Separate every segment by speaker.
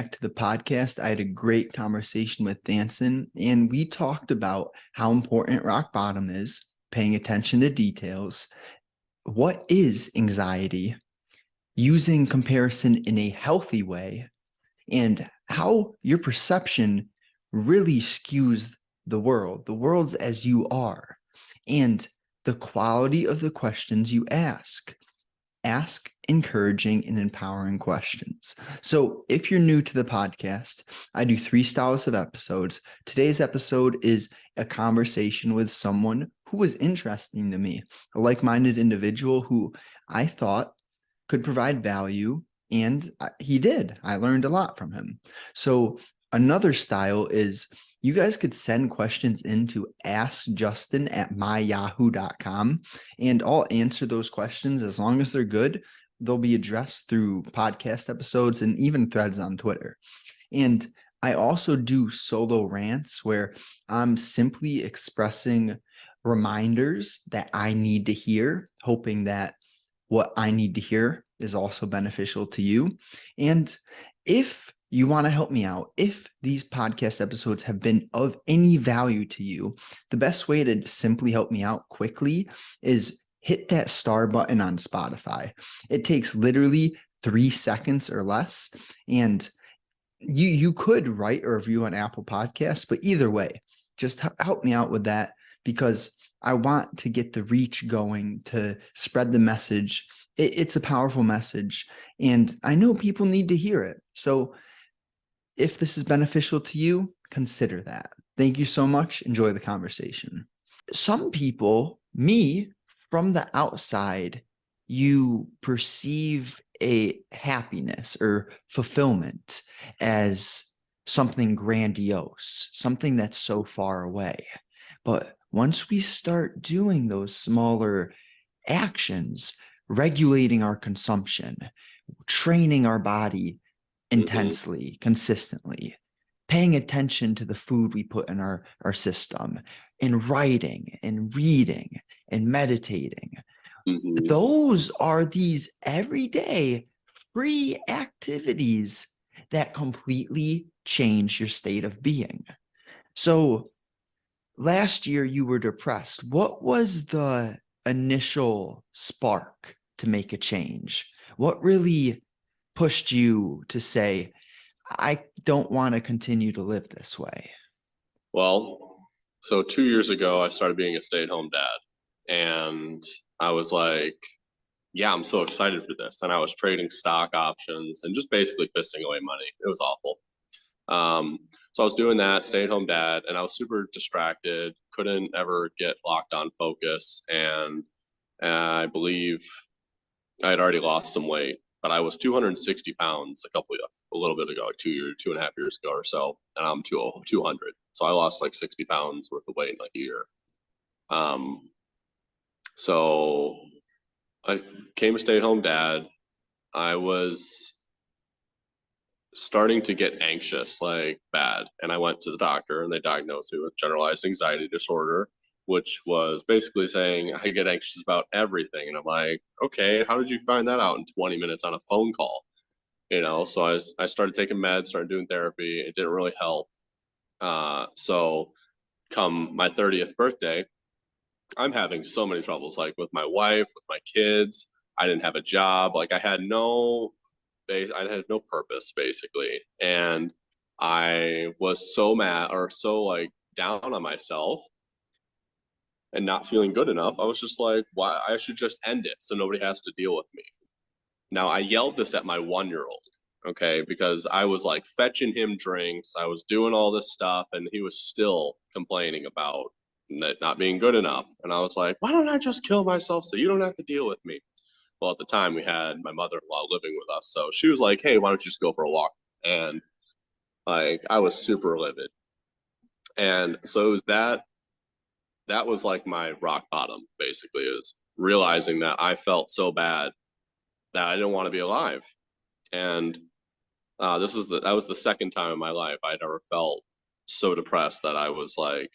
Speaker 1: back to the podcast. I had a great conversation with Danson, and we talked about how important rock bottom is, paying attention to details. What is anxiety? Using comparison in a healthy way, and how your perception really skews the world. The world's as you are, and the quality of the questions you ask. Ask encouraging and empowering questions. So, if you're new to the podcast, I do 3 styles of episodes. Today's episode is a conversation with someone who was interesting to me, a like-minded individual who I thought could provide value, and he did. I learned a lot from him. So, another style is you guys could send questions into askjustin@myyahoo.com, and I'll answer those questions. As long as they're good, they'll be addressed through podcast episodes and even threads on Twitter. And I also do solo rants where I'm simply expressing reminders that I need to hear, hoping that what I need to hear is also beneficial to you. And if you want to help me out, if these podcast episodes have been of any value to you, the best way to simply help me out quickly is hit that star button on Spotify. It takes literally 3 seconds or less. And you could write a review on Apple Podcasts, but either way, just help me out with that, because I want to get the reach going to spread the message. It's a powerful message, and I know people need to hear it. So if this is beneficial to you, consider that. Thank you so much. Enjoy the conversation. Some people, me, from the outside, you perceive a happiness or fulfillment as something grandiose, something that's so far away. But once we start doing those smaller actions, regulating our consumption, training our body intensely, consistently, paying attention to the food we put in our system, and writing and reading and meditating. Those are these everyday free activities that completely change your state of being. So last year you were depressed. What was the initial spark to make a change? What really pushed you to say, I don't want to continue to live this way?
Speaker 2: Well, so 2 years ago, I started being a stay-at-home dad, and I was like, yeah, I'm so excited for this. And I was trading stock options and just basically pissing away money. It was awful. So I was doing that, stay-at-home dad, and I was super distracted, couldn't ever get locked on focus. And I believe I had already lost some weight, but I was 260 pounds a little bit ago, like 2.5 years ago or so, and I'm 200. So I lost like 60 pounds worth of weight in like a year. So I became a stay-at-home dad. I was starting to get anxious, like bad. And I went to the doctor and they diagnosed me with generalized anxiety disorder, which was basically saying I get anxious about everything. And I'm like, okay, how did you find that out in 20 minutes on a phone call? So I started taking meds, started doing therapy. It didn't really help. So come my 30th birthday, I'm having so many troubles, like with my wife, with my kids. I didn't have a job. Like I had no purpose basically. And I was so mad or so like down on myself and not feeling good enough. I was just like, why? I should just end it so nobody has to deal with me. Now I yelled this at my 1-year-old, okay, because I was like fetching him drinks. I was doing all this stuff and he was still complaining about that not being good enough. And I was like, why don't I just kill myself so you don't have to deal with me? Well, at the time we had my mother-in-law living with us. So she was like, hey, why don't you just go for a walk? And like, I was super livid. And so it was that was like my rock bottom, basically, is realizing that I felt so bad that I didn't want to be alive. And that was the second time in my life I'd ever felt so depressed that I was like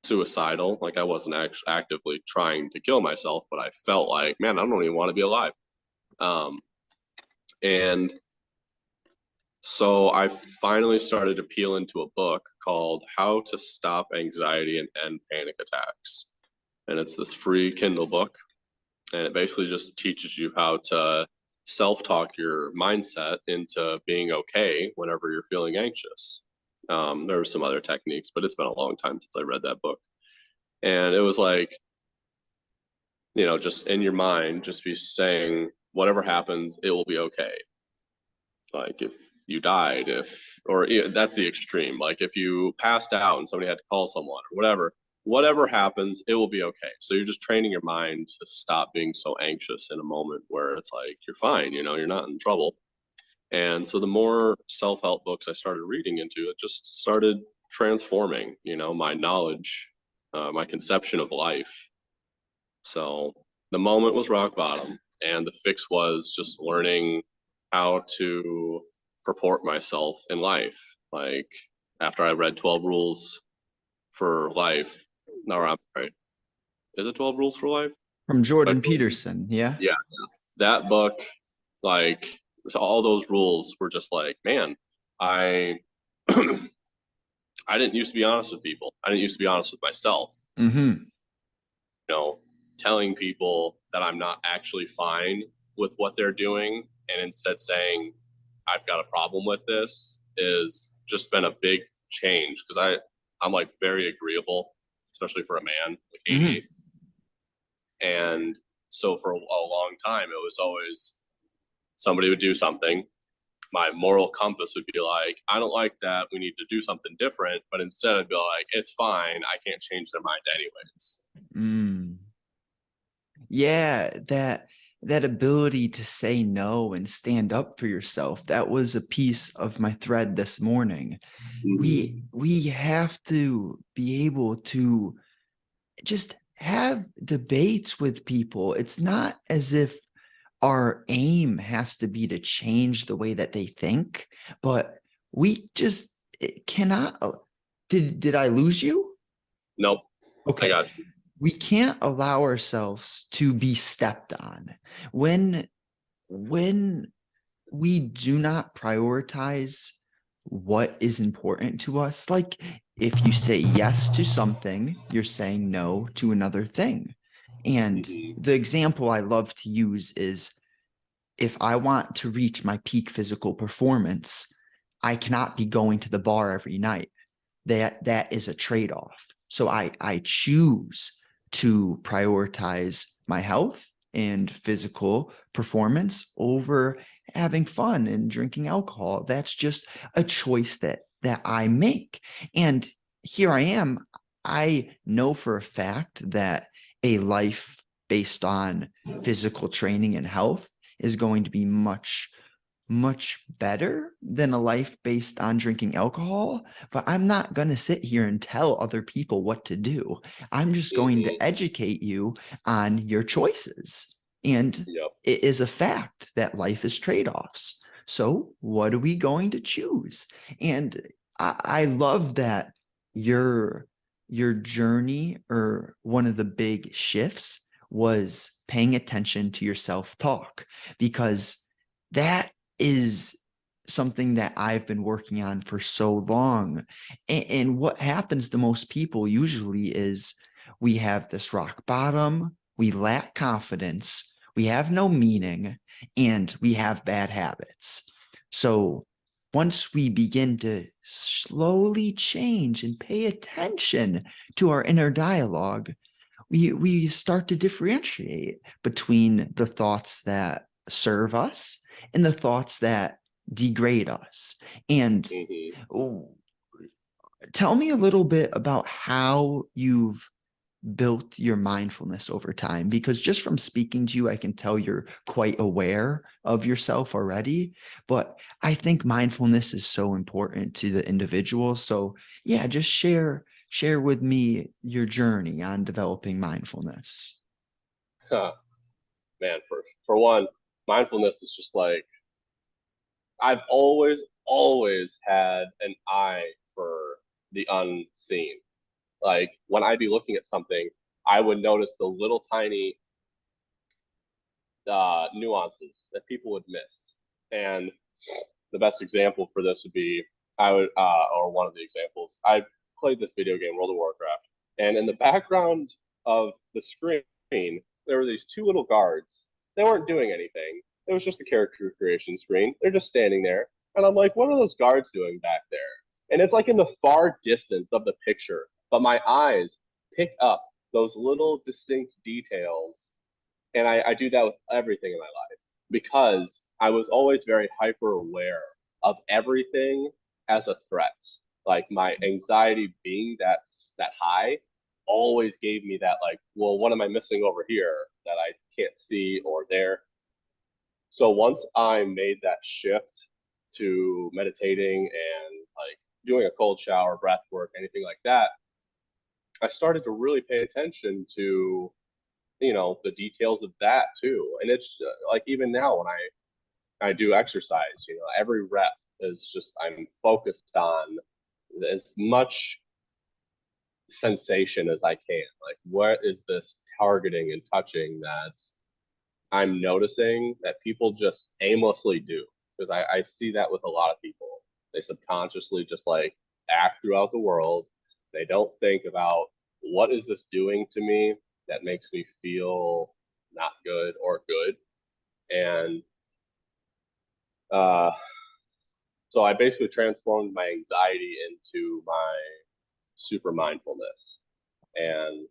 Speaker 2: suicidal. Like I wasn't actually actively trying to kill myself, but I felt like, man, I don't even want to be alive. And So I finally started to peel into a book called How to Stop Anxiety and End Panic Attacks. And it's this free Kindle book. And it basically just teaches you how to self-talk your mindset into being okay whenever you're feeling anxious. There are some other techniques, but it's been a long time since I read that book. And it was like, just in your mind, just be saying, whatever happens, it will be okay. Like if you died, that's the extreme. Like if you passed out and somebody had to call someone or whatever happens, it will be okay. So you're just training your mind to stop being so anxious in a moment where it's like, you're fine, you're not in trouble. And so the more self-help books I started reading into, it just started transforming, my knowledge, my conception of life. So the moment was rock bottom, and the fix was just learning how to purport myself in life. Like after I read 12 Rules for Life, no, I'm sorry, is it 12 Rules for Life?
Speaker 1: From
Speaker 2: By
Speaker 1: Jordan
Speaker 2: Jordan.
Speaker 1: Peterson. Yeah.
Speaker 2: Yeah, that book, like so all those rules were just like, man, I I didn't used to be honest with people. I didn't used to be honest with myself.
Speaker 1: Mm-hmm.
Speaker 2: Telling people that I'm not actually fine with what they're doing and instead saying I've got a problem with this is just been a big change because I'm like very agreeable, especially for a man, like
Speaker 1: Mm-hmm.
Speaker 2: 88. And so for a long time, it was always somebody would do something. My moral compass would be like, I don't like that. We need to do something different. But instead, I'd be like, it's fine. I can't change their mind anyways.
Speaker 1: Mm. Yeah, that ability to say no and stand up for yourself, that was a piece of my thread this morning.
Speaker 2: Mm-hmm.
Speaker 1: We have to be able to just have debates with people. It's not as if our aim has to be to change the way that they think, but we just cannot. Did I lose you?
Speaker 2: Nope. I
Speaker 1: Okay.
Speaker 2: got you.
Speaker 1: We can't allow ourselves to be stepped on when when we do not prioritize what is important to us. Like if you say yes to something, you're saying no to another thing. And
Speaker 2: Mm-hmm.
Speaker 1: the example I love to use is if I want to reach my peak physical performance, I cannot be going to the bar every night. That is a trade-off. So I choose to prioritize my health and physical performance over having fun and drinking alcohol. That's just a choice that I make. And here I am. I know for a fact that a life based on physical training and health is going to be much better than a life based on drinking alcohol, but I'm not going to sit here and tell other people what to do. I'm just going
Speaker 2: Mm-hmm.
Speaker 1: to educate you on your choices. And
Speaker 2: Yep.
Speaker 1: it is a fact that life is trade-offs. So what are we going to choose? And I love that your your journey, or one of the big shifts, was paying attention to your self-talk, because that is something that I've been working on for so long. And what happens to most people usually is we have this rock bottom, we lack confidence, we have no meaning, and we have bad habits. So once we begin to slowly change and pay attention to our inner dialogue, we start to differentiate between the thoughts that serve us and the thoughts that degrade us. And
Speaker 2: Mm-hmm.
Speaker 1: tell me a little bit about how you've built your mindfulness over time, because just from speaking to you I can tell you're quite aware of yourself already, but I think mindfulness is so important to the individual. So yeah, just share with me your journey on developing mindfulness.
Speaker 2: Man, for one, mindfulness is just like I've always had an eye for the unseen. Like when I'd be looking at something, I would notice the little tiny nuances that people would miss. And the best example for this would be or one of the examples, I played this video game, World of Warcraft, and in the background of the screen, there were these two little guards. They weren't doing anything. It was just a character creation screen. They're just standing there. And I'm like, what are those guards doing back there? And it's like in the far distance of the picture, but my eyes pick up those little distinct details. And I do that with everything in my life because I was always very hyper aware of everything as a threat. Like my anxiety being that high always gave me that, like, well, what am I missing over here that I can't see or there? So once I made that shift to meditating and like doing a cold shower, breath work, anything like that, I started to really pay attention to, the details of that too. And it's like even now when I do exercise, every rep is just I'm focused on as much sensation as I can. Like, what is this targeting and touching that I'm noticing that people just aimlessly do? Because I see that with a lot of people. They subconsciously just like act throughout the world. They don't think about what is this doing to me that makes me feel not good or good. And so I basically transformed my anxiety into my super mindfulness. And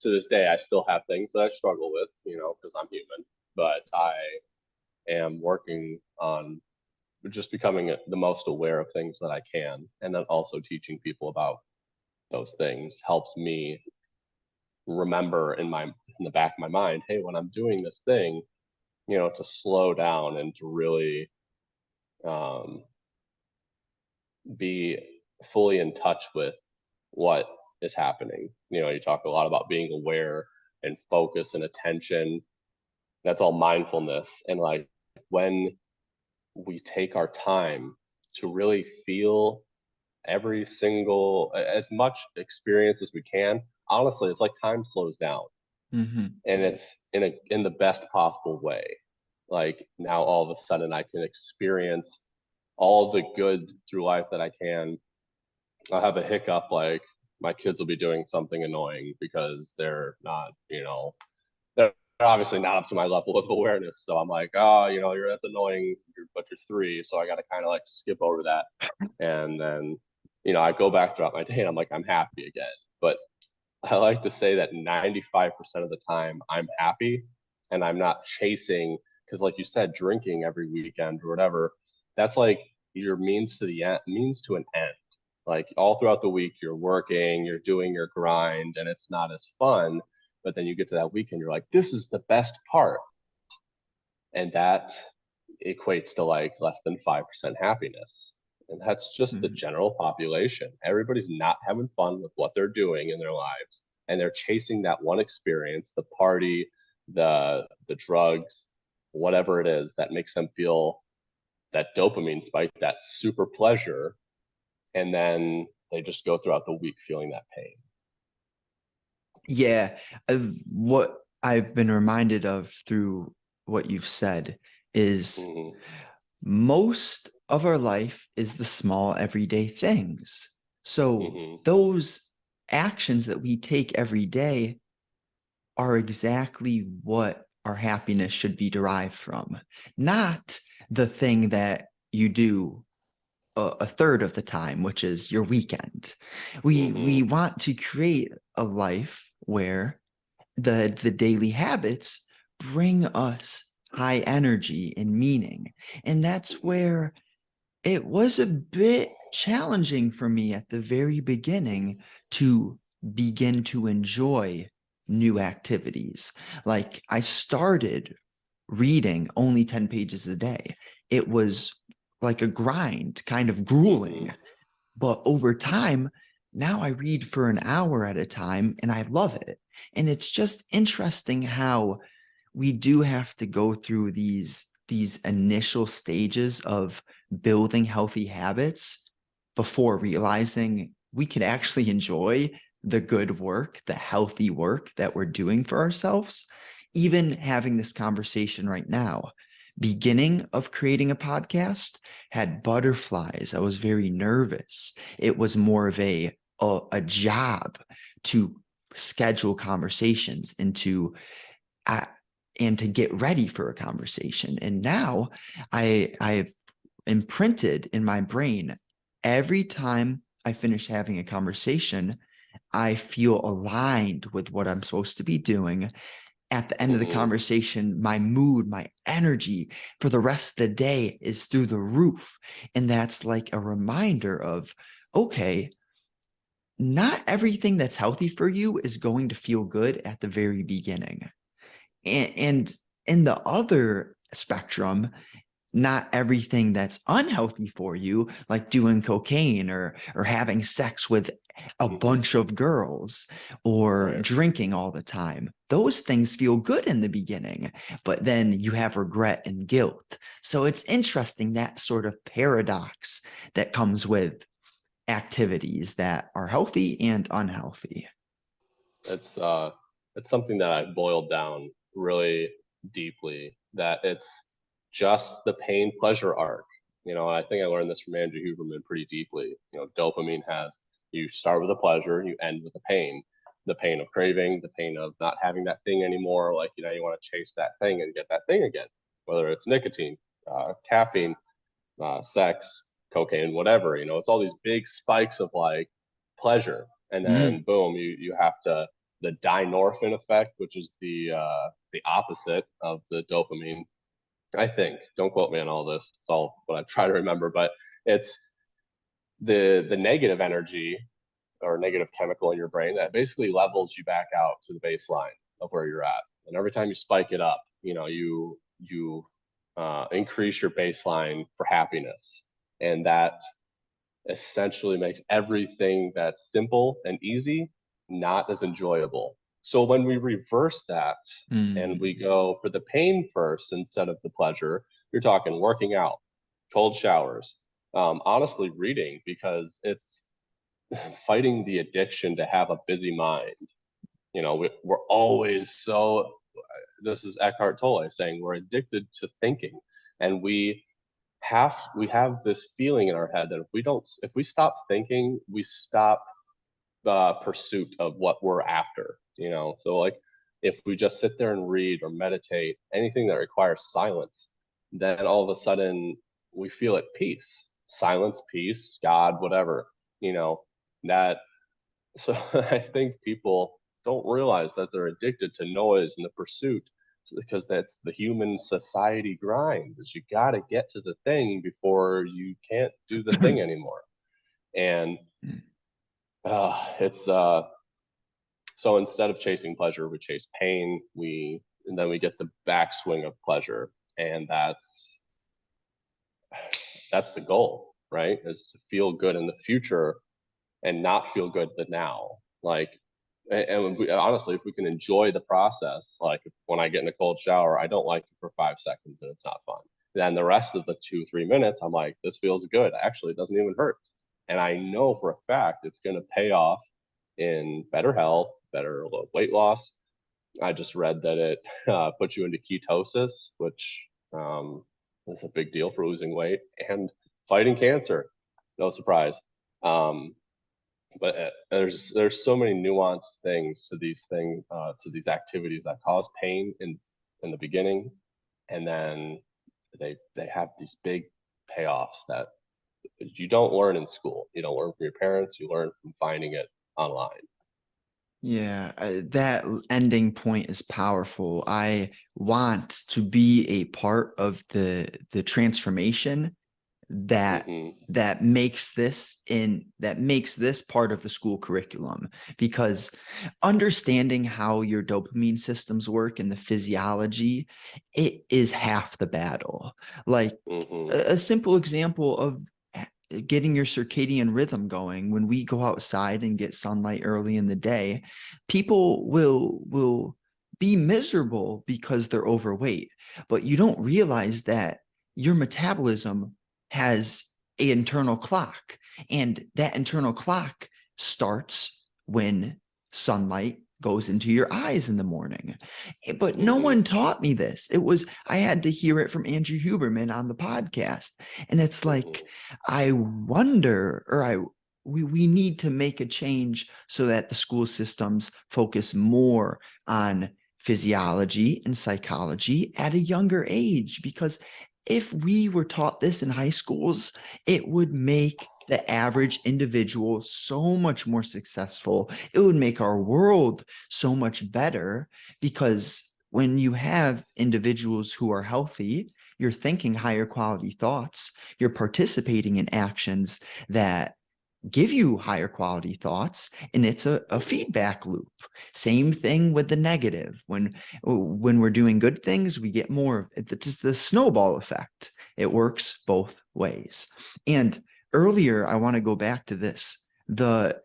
Speaker 2: to this day, I still have things that I struggle with, because I'm human, but I am working on just becoming the most aware of things that I can. And then also teaching people about those things helps me remember in the back of my mind, hey, when I'm doing this thing, to slow down and to really be fully in touch with what is happening. You talk a lot about being aware and focus and attention. That's all mindfulness. And like when we take our time to really feel every single, as much experience as we can, honestly, it's like time slows down.
Speaker 1: Mm-hmm.
Speaker 2: And it's in the best possible way. Like now all of a sudden I can experience all the good through life that I can. I'll have a hiccup, like my kids will be doing something annoying because they're not, they're obviously not up to my level of awareness. So I'm like, oh, that's annoying, but you're 3, so I got to kind of like skip over that. And then, I go back throughout my day and I'm like, I'm happy again. But I like to say that 95% of the time I'm happy and I'm not chasing, because like you said, drinking every weekend or whatever, that's like your means to an end. Like all throughout the week, you're working, you're doing your grind, and it's not as fun. But then you get to that weekend, you're like, this is the best part. And that equates to like less than 5% happiness. And that's just the general population. Everybody's not having fun with what they're doing in their lives. And they're chasing that one experience, the party, the drugs, whatever it is that makes them feel that dopamine spike, that super pleasure. And then they just go throughout the week feeling that pain.
Speaker 1: Yeah. What I've been reminded of through what you've said is most of our life is the small everyday things. So those actions that we take every day are exactly what our happiness should be derived from, not the thing that you do a third of the time, which is your weekend. We want to create a life where the daily habits bring us high energy and meaning. And that's where it was a bit challenging for me at the very beginning to begin to enjoy new activities. Like I started reading only 10 pages a day. It was like a grind, kind of grueling. But over time, now I read for an hour at a time and I love it. And it's just interesting how we do have to go through these initial stages of building healthy habits before realizing we can actually enjoy the good work, the healthy work that we're doing for ourselves. Even having this conversation right now, beginning of creating a podcast had butterflies. I was very nervous. It was more of a job to schedule conversations and to get ready for a conversation. And now I've imprinted in my brain, every time I finish having a conversation, I feel aligned with what I'm supposed to be doing. At the end of the conversation, my mood, my energy for the rest of the day is through the roof. And that's like a reminder of, okay, not everything that's healthy for you is going to feel good at the very beginning. And in the other spectrum, not everything that's unhealthy for you, like doing cocaine or having sex with a bunch of girls or drinking all the time, those things feel good in the beginning, but then you have regret and guilt. So it's interesting, that sort of paradox that comes with activities that are healthy and unhealthy.
Speaker 2: It's something that I boiled down really deeply, that it's just the pain pleasure arc. I think I learned this from Andrew Huberman pretty deeply. Dopamine has, you start with a pleasure, you end with the pain of craving, the pain of not having that thing anymore. Like, you want to chase that thing and get that thing again, whether it's nicotine, caffeine, sex, cocaine, whatever. It's all these big spikes of like pleasure, and then boom, you have to, the dynorphin effect, which is the opposite of the dopamine. I think. Don't quote me on all this. It's all what I try to remember, but it's the negative energy or negative chemical in your brain that basically levels you back out to the baseline of where you're at. And every time you spike it up, you increase your baseline for happiness, and that essentially makes everything that's simple and easy not as enjoyable. So when we reverse that and we go for the pain first instead of the pleasure, you're talking working out, cold showers, honestly reading, because it's fighting the addiction to have a busy mind. We're always so, this is Eckhart Tolle saying, we're addicted to thinking, and we have this feeling in our head that if we stop thinking, we stop the pursuit of what we're after. So like, if we just sit there and read or meditate, anything that requires silence, then all of a sudden we feel at peace. Silence, peace, God, whatever, that. So I think people don't realize that they're addicted to noise and the pursuit, because that's the human society grind, is you got to get to the thing before you can't do the thing anymore. And it's so instead of chasing pleasure, we chase pain. And then we get the backswing of pleasure, and that's the goal, right? Is to feel good in the future and not feel good the now. Like, and honestly, if we can enjoy the process, like when I get in a cold shower, I don't like it for 5 seconds and it's not fun. Then the rest of the 2-3 minutes, I'm like, this feels good. Actually, it doesn't even hurt. And I know for a fact it's going to pay off in better health, better weight loss. I just read that it puts you into ketosis, which is a big deal for losing weight and fighting cancer. No surprise. But there's so many nuanced things to these activities that cause pain in the beginning, and then they have these big payoffs that you don't learn in school. You don't learn from your parents. You learn from finding it online.
Speaker 1: Yeah, that ending point is powerful. I want to be a part of the transformation that that makes this part of the school curriculum, because understanding how your dopamine systems work and the physiology, it is half the battle. Like a simple example of getting your circadian rhythm going. When we go outside and get sunlight early in the day, people will be miserable because they're overweight, but you don't realize that your metabolism has an internal clock, and that internal clock starts when sunlight goes into your eyes in the morning. But no
Speaker 2: Mm-hmm.
Speaker 1: one taught me this. I had to hear it from Andrew Huberman on the podcast. And it's like, I wonder, we need to make a change so that the school systems focus more on physiology and psychology at a younger age, because if we were taught this in high schools, it would make the average individual so much more successful. It would make our world so much better, because when you have individuals who are healthy, you're thinking higher quality thoughts, you're participating in actions that give you higher quality thoughts, and it's a feedback loop. Same thing with the negative. When we're doing good things, we get more. It's the snowball effect. It works both ways. And earlier, I want to go back to this. The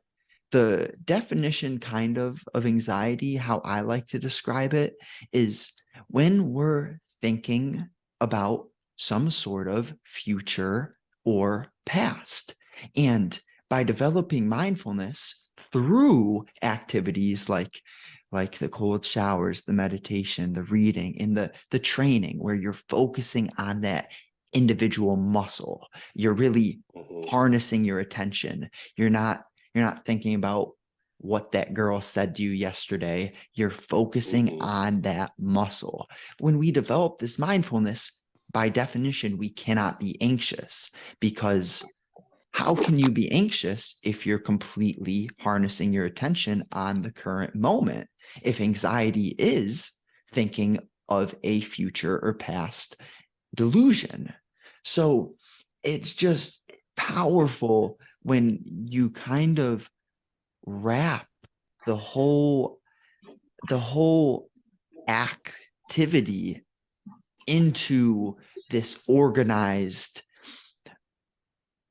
Speaker 1: definition kind of anxiety, how I like to describe it, is when we're thinking about some sort of future or past. And by developing mindfulness through activities like the cold showers, the meditation, the reading, and the training, where you're focusing on that individual muscle, you're really harnessing your attention. You're not thinking about what that girl said to you yesterday. You're focusing on that muscle. When we develop this mindfulness, by definition, we cannot be anxious, because how can you be anxious if you're completely harnessing your attention on the current moment? If anxiety is thinking of a future or past delusion. So it's just powerful when you kind of wrap the whole activity into this organized,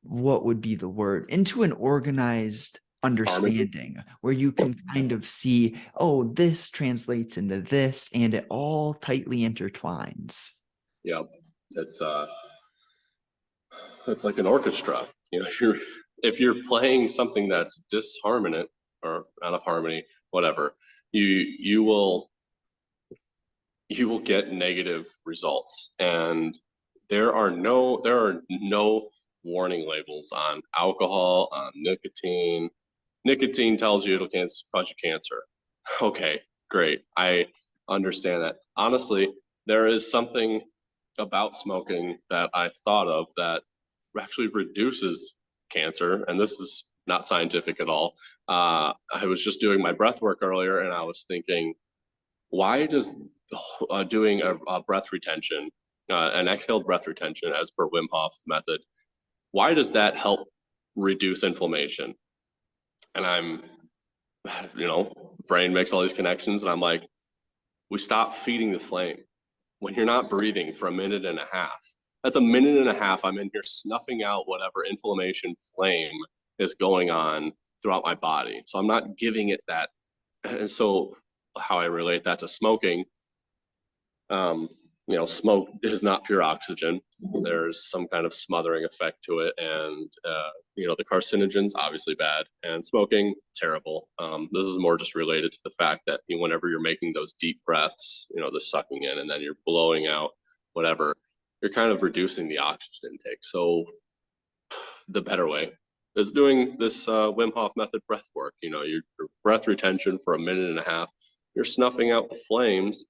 Speaker 1: what would be the word, into an organized understanding, where you can kind of see, oh, this translates into this, and it all tightly intertwines.
Speaker 2: Yep. It's like an orchestra. If you're playing something that's disharmonious or out of harmony, whatever, you will get negative results. And there are no warning labels on alcohol, on nicotine. Nicotine tells you it'll cause you cancer. Okay, great. I understand that. Honestly, there is something about smoking that I thought of that actually reduces cancer, and this is not scientific at all. I was just doing my breath work earlier, and I was thinking, why does doing a breath retention, an exhaled breath retention as per Wim Hof method, why does that help reduce inflammation? And I'm, brain makes all these connections, and I'm like, we stop feeding the flame. When you're not breathing for a minute and a half, that's a minute and a half I'm in here snuffing out whatever inflammation flame is going on throughout my body. So I'm not giving it that. And so how I relate that to smoking, smoke is not pure oxygen. There's some kind of smothering effect to it. And, the carcinogens, obviously bad. And smoking, terrible. This is more just related to the fact that whenever you're making those deep breaths, the sucking in and then you're blowing out whatever, you're kind of reducing the oxygen intake. So the better way is doing this Wim Hof method breath work. Your breath retention for a minute and a half, you're snuffing out the flames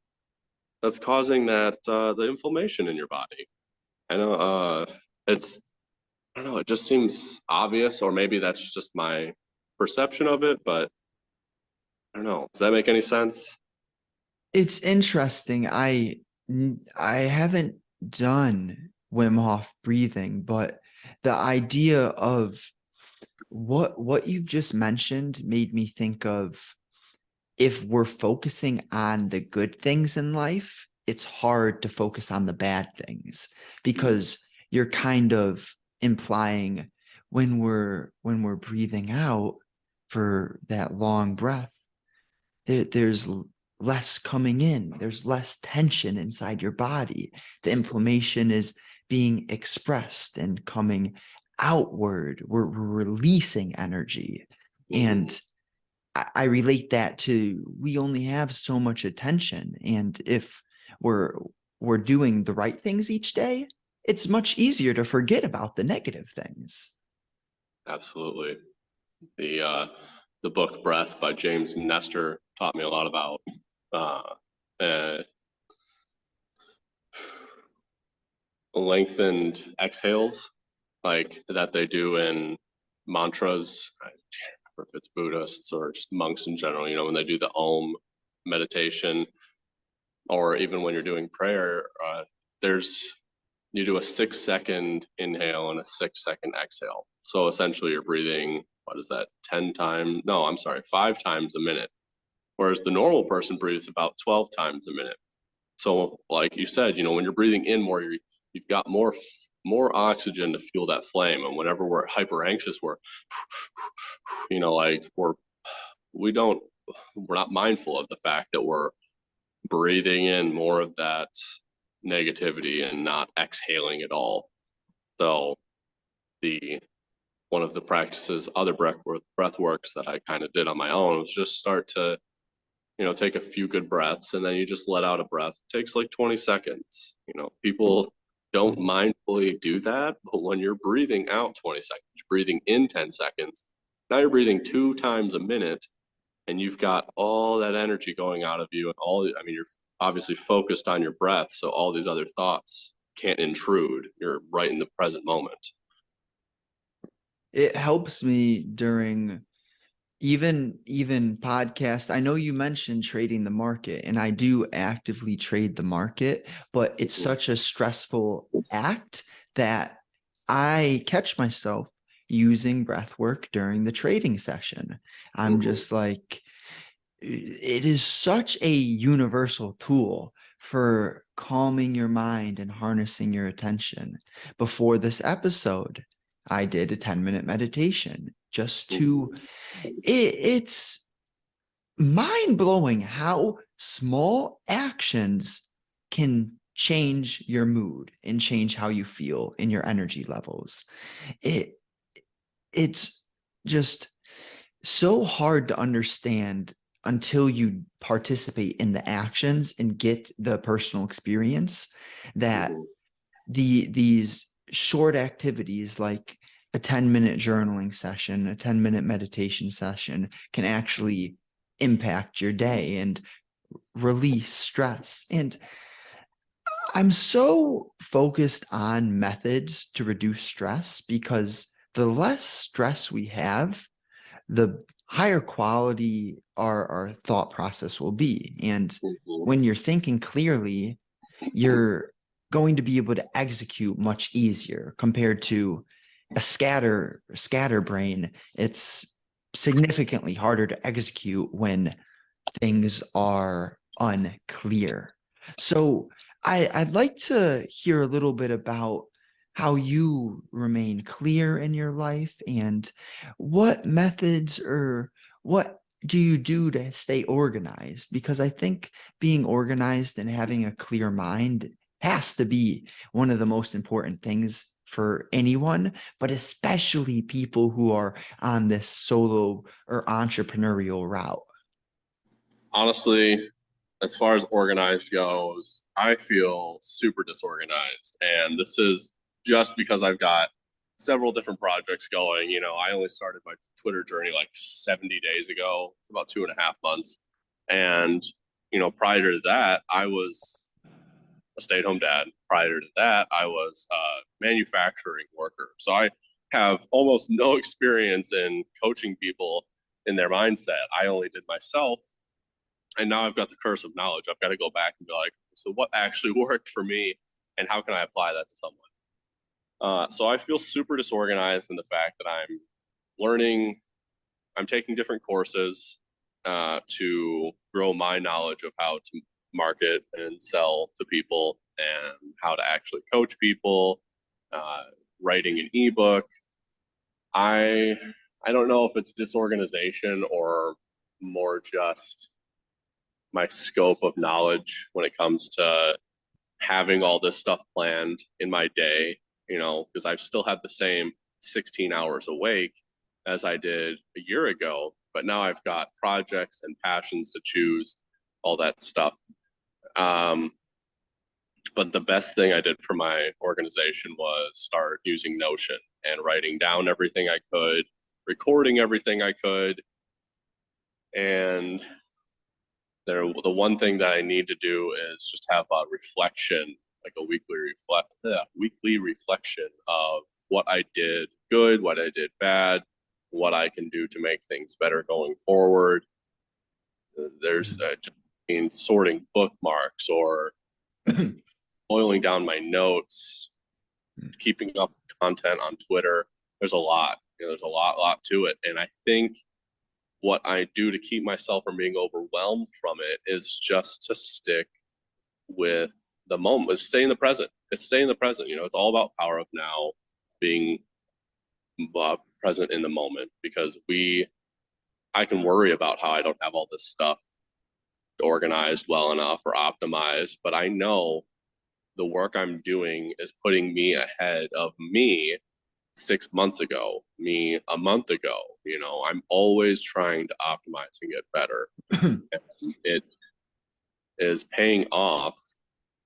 Speaker 2: that's causing that the inflammation in your body. I know I don't know, it just seems obvious, or maybe that's just my perception of it, but I don't know. Does that make any sense?
Speaker 1: It's interesting. I haven't done Wim Hof breathing, but the idea of what you've just mentioned made me think of, if we're focusing on the good things in life, it's hard to focus on the bad things, because you're kind of implying, when we're breathing out for that long breath, there's less coming in, there's less tension inside your body. The inflammation is being expressed and coming outward. We're releasing energy. And I relate that to, we only have so much attention. And if we're we're doing the right things each day, it's much easier to forget about the negative things.
Speaker 2: Absolutely. The book Breath by James Nestor taught me a lot about uh, uh, lengthened exhales, like that they do in mantras. I can't remember if it's Buddhists or just monks in general. When they do the Om meditation, or even when you're doing prayer, there's you do a 6 second inhale and a 6 second exhale. So essentially, you're breathing. What is that? 10 times? No, I'm sorry, 5 times a minute. Whereas the normal person breathes about 12 times a minute. So, like you said, when you're breathing in more, you've got more oxygen to fuel that flame. And whenever we're hyper anxious, like we don't, we're not mindful of the fact that we're breathing in more of that negativity and not exhaling at all. So, the one of the practices, other breath works that I kind of did on my own was just start to take a few good breaths and then you just let out a breath. It takes like 20 seconds. People don't mindfully do that, but when you're breathing out 20 seconds, you're breathing in 10 seconds, now you're breathing 2 times a minute and you've got all that energy going out of you and you're obviously focused on your breath. So all these other thoughts can't intrude. You're right in the present moment.
Speaker 1: It helps me during even podcast. I know you mentioned trading the market, and I do actively trade the market, but it's
Speaker 2: Mhm.
Speaker 1: such a stressful act that I catch myself using breath work during the trading session. I'm
Speaker 2: Mhm.
Speaker 1: just like, it is such a universal tool for calming your mind and harnessing your attention. Before this episode, I did a 10-minute meditation just to,
Speaker 2: Mhm.
Speaker 1: it's mind blowing how small actions can change your mood and change how you feel in your energy levels. It it's just so hard to understand until you participate in the actions and get the personal experience that
Speaker 2: Mhm.
Speaker 1: these short activities like a 10-minute journaling session, a 10-minute meditation session can actually impact your day and release stress. And I'm so focused on methods to reduce stress because the less stress we have, the higher quality our thought process will be. And
Speaker 2: Mhm.
Speaker 1: when you're thinking clearly, you're going to be able to execute much easier compared to a scatterbrain. It's significantly harder to execute when things are unclear. So I'd like to hear a little bit about how you remain clear in your life and what methods or what do you do to stay organized? Because I think being organized and having a clear mind has to be one of the most important things for anyone, but especially people who are on this solo or entrepreneurial route.
Speaker 2: Honestly, as far as organized goes, I feel super disorganized. And this is just because I've got several different projects going. I only started my Twitter journey like 70 days ago, about 2.5 months. And, prior to that, I was a stay at home dad. Prior to that, I was a manufacturing worker. So I have almost no experience in coaching people in their mindset. I only did myself, and now I've got the curse of knowledge. I've got to go back and be like, so what actually worked for me, and how can I apply that to someone? So I feel super disorganized in the fact that learning, I'm taking different courses to grow my knowledge of how to market and sell to people and how to actually coach people, uh, writing an ebook. I I don't know if it's disorganization or more just my scope of knowledge when it comes to having all this stuff planned in my day, because I've still had the same 16 hours awake as I did a year ago. but now I've got projects and passions to choose, all that stuff. But the best thing I did for my organization was start using Notion and writing down everything I could, recording everything I could. And the one thing that I need to do is just have a reflection, like a weekly reflection of what I did good, what I did bad, what I can do to make things better going forward. There's sorting bookmarks or boiling down my notes, keeping up with content on Twitter. There's a lot. There's a lot to it. And I think what I do to keep myself from being overwhelmed from it is just to stick with the moment, stay in the present. It's stay in the present. It's all about power of now, being present in the moment, because I can worry about how I don't have all this stuff organized well enough or optimized, but I know the work I'm doing is putting me ahead of me 6 months ago, me a month ago. I'm always trying to optimize and get better. And it is paying off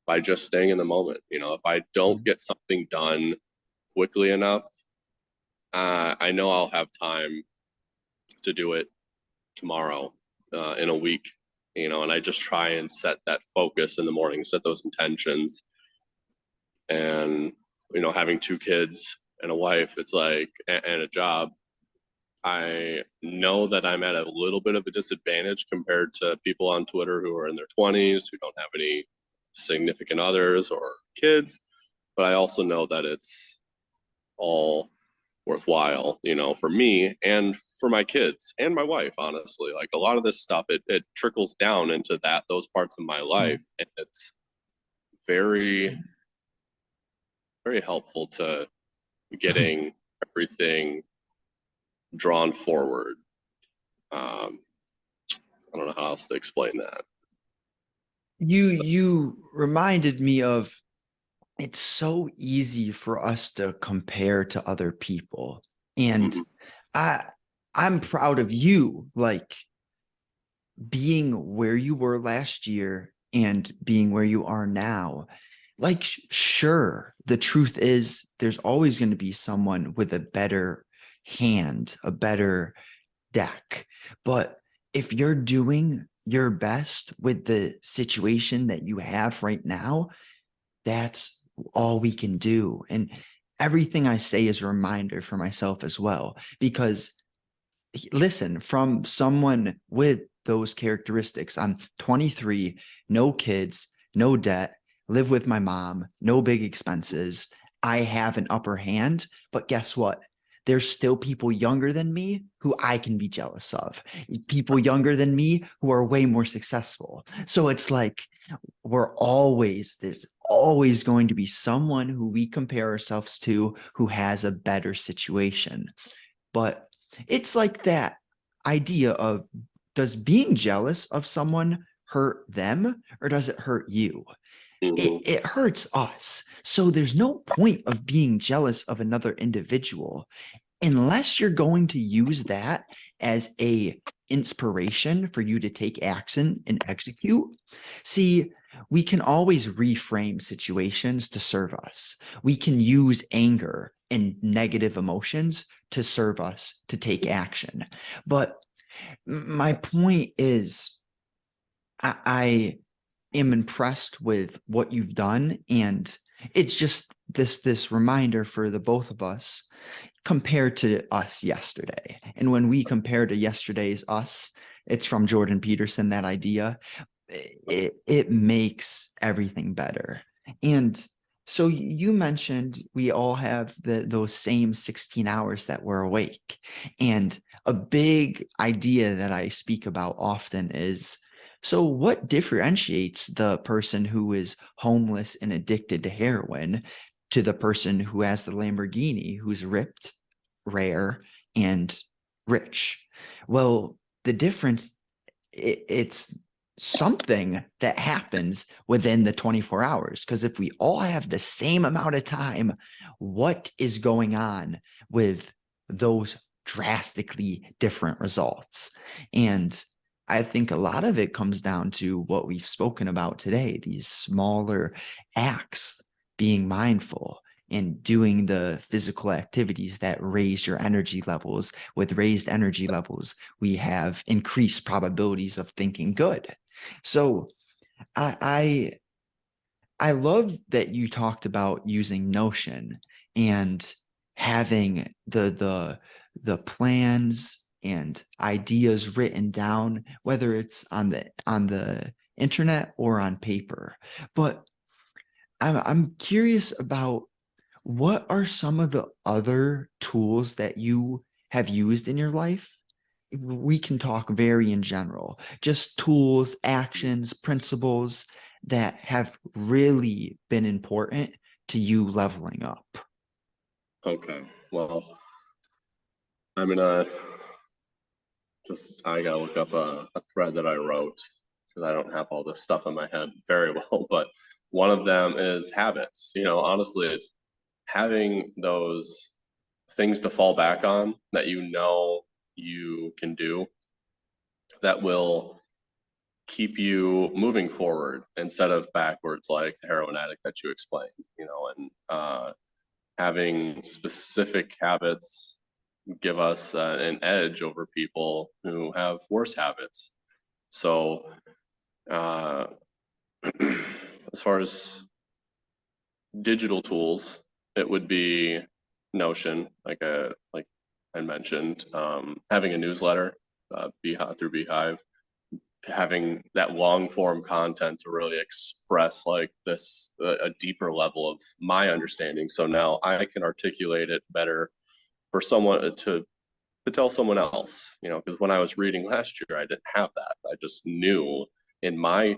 Speaker 2: by just staying in the moment. If I don't get something done quickly enough, I know I'll have time to do it tomorrow, in a week, and I just try and set that focus in the morning, set those intentions. And, having 2 kids and a wife, it's like, and a job, I know that I'm at a little bit of a disadvantage compared to people on Twitter who are in their 20s, who don't have any significant others or kids. But I also know that it's all worthwhile, for me and for my kids and my wife, honestly. Like, a lot of this stuff, it trickles down into those parts of my life. And it's very, very helpful to getting everything drawn forward. I don't know how else to explain that.
Speaker 1: You reminded me of, it's so easy for us to compare to other people. And I'm proud of you, like, being where you were last year and being where you are now. Like, sure, the truth is there's always going to be someone with a better hand, a better deck. But if you're doing your best with the situation that you have right now, that's all we can do. And everything I say is a reminder for myself as well, because listen, from someone with those characteristics, I'm 23, no kids, no debt, live with my mom, no big expenses. I have an upper hand, but guess what? There's still people younger than me who I can be jealous of. People younger than me who are way more successful. So it's like, there's always going to be someone who we compare ourselves to who has a better situation. But it's like that idea of, does being jealous of someone hurt them or does it hurt you? It hurts us. So there's no point of being jealous of another individual unless you're going to use that as a inspiration for you to take action and execute. See, we can always reframe situations to serve us. We can use anger and negative emotions to serve us to take action. But my point is, I am impressed with what you've done, and it's just this reminder for the both of us compared to us yesterday. And when we compare to yesterday's us, it's from Jordan Peterson, that idea, it makes everything better. And so you mentioned we all have those same 16 hours that we're awake. And a big idea that I speak about often is, so what differentiates the person who is homeless and addicted to heroin to the person who has the Lamborghini, who's ripped, rare, and rich? Well, the difference, it's something that happens within the 24 hours. Because if we all have the same amount of time, what is going on with those drastically different results. And I think a lot of it comes down to what we've spoken about today, these smaller acts, being mindful and doing the physical activities that raise your energy levels. With raised energy levels, we have increased probabilities of thinking good. So I I love that you talked about using Notion and having the plans and ideas written down, whether it's on the internet or on paper. But I'm curious about what are some of the other tools that you have used in your life? We can talk very in general, just tools, actions, principles that have really been important to you leveling up.
Speaker 2: Okay. Well, I'm gonna I gotta look up a thread that I wrote because I don't have all this stuff in my head very well. But one of them is habits. Honestly, it's having those things to fall back on that you can do that will keep you moving forward instead of backwards, like the heroin addict that you explained. And having specific habits give us an edge over people who have worse habits. So, uh, as far as digital tools, it would be Notion, like I mentioned, having a newsletter, through Beehive, having that long form content to really express like this a deeper level of my understanding. So now I can articulate it better for someone to tell someone else. Because when I was reading last year, I didn't have that. I just knew in my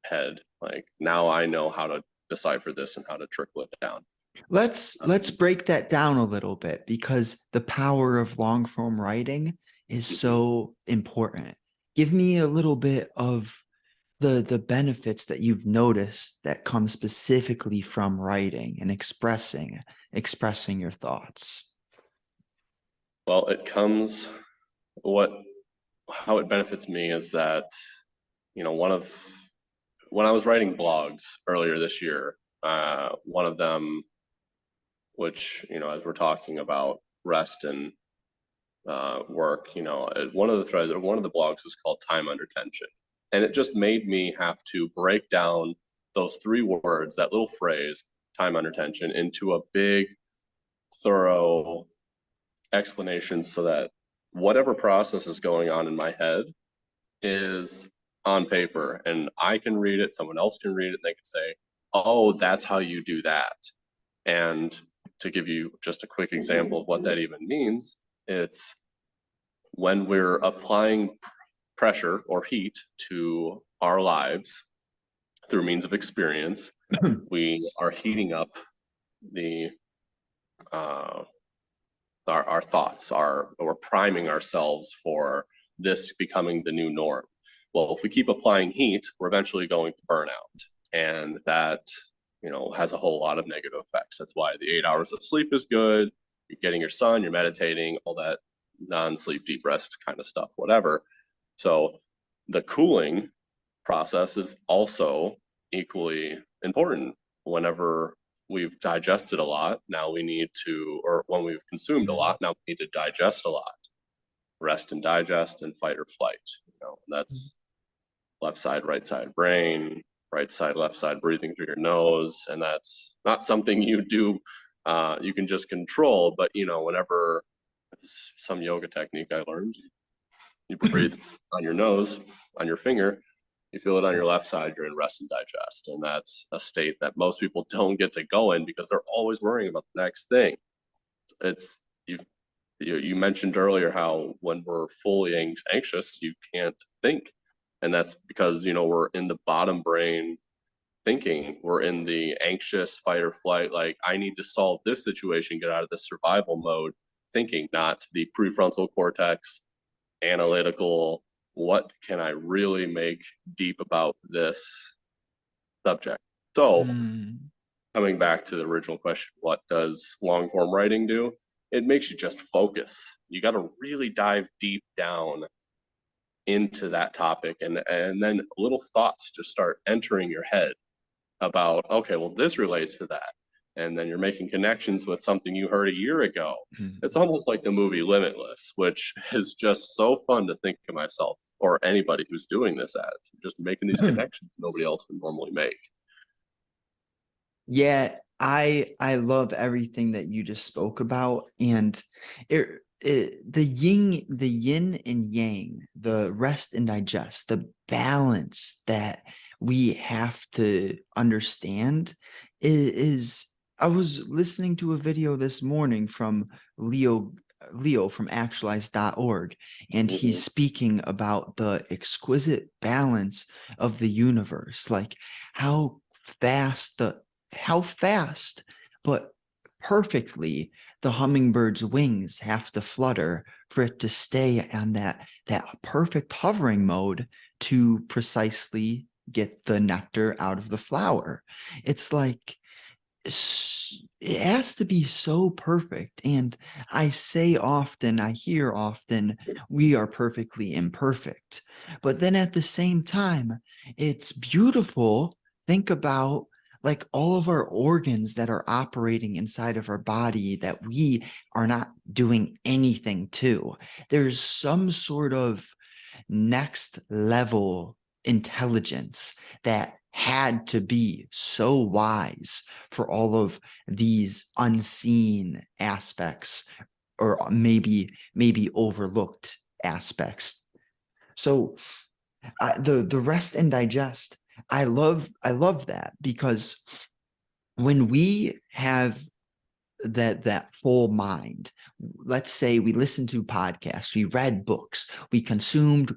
Speaker 2: head, like now I know how to decipher this and how to trickle it down.
Speaker 1: Let's break that down a little bit because the power of long form writing is
Speaker 2: Mhm.
Speaker 1: so important. Give me a little bit of the benefits that you've noticed that come specifically from writing and expressing your thoughts.
Speaker 2: Well, it comes what how it benefits me is that one of when I was writing blogs earlier this year, one of them, which as we're talking about rest and work, one of the threads or one of the blogs was called "Time Under Tension," and it just made me have to break down those three words, that little phrase, "time under tension," into a big, thorough explanation, so that whatever process is going on in my head is on paper and I can read it, someone else can read it, and they can say, oh, that's how you do that. And to give you just a quick example of what that even means, it's when we're applying pressure or heat to our lives through means of experience, we are heating up the uh, our thoughts, we're priming ourselves for this becoming the new norm. Well, if we keep applying heat, we're eventually going to burn out. And that, has a whole lot of negative effects. That's why the 8 hours of sleep is good. You're getting your sun, you're meditating, all that non-sleep, deep rest kind of stuff, whatever. So the cooling process is also equally important. Whenever we've digested a lot, now we need to, or when we've consumed a lot, now we need to digest a lot. Rest and digest and fight or flight. And that's left side, right side brain, right side, left side breathing through your nose. And that's not something you do, you can just control. But, whenever some yoga technique I learned, you breathe on your nose, on your finger, you feel it on your left side, you're in rest and digest. And that's a state that most people don't get to go in because they're always worrying about the next thing. It's you mentioned earlier how when we're fully anxious, you can't think. And that's because, we're in the bottom brain thinking. We're in the anxious fight or flight, like I need to solve this situation, get out of this survival mode thinking, not the prefrontal cortex, analytical, what can I really make deep about this subject? So,
Speaker 1: Mm.
Speaker 2: coming back to the original question, what does long form writing do? it makes you just focus. You got to really dive deep down into that topic, and then little thoughts just start entering your head about, okay, well, this relates to that. And then you're making connections with something you heard a year ago. It's almost like the movie Limitless, which is just so fun to think of myself or anybody who's doing this at, just making these connections nobody else would normally make.
Speaker 1: Yeah, I love everything that you just spoke about, and the yin and yang, the rest and digest, the balance that we have to understand is I was listening to a video this morning from Leo from actualize.org, and he's
Speaker 2: Mm-hmm.
Speaker 1: speaking about the exquisite balance of the universe, like how fast the how fast, but perfectly the hummingbird's wings have to flutter for it to stay on that perfect hovering mode to precisely get the nectar out of the flower. It's like it has to be so perfect. And I hear often, we are perfectly imperfect. But then at the same time, it's beautiful. Think about like all of our organs that are operating inside of our body that we are not doing anything to. There's some sort of next level intelligence that had to be so wise for all of these unseen aspects or maybe overlooked aspects. So the rest and digest, I love that, because when we have that full mind, let's say we listened to podcasts, we read books, we consumed,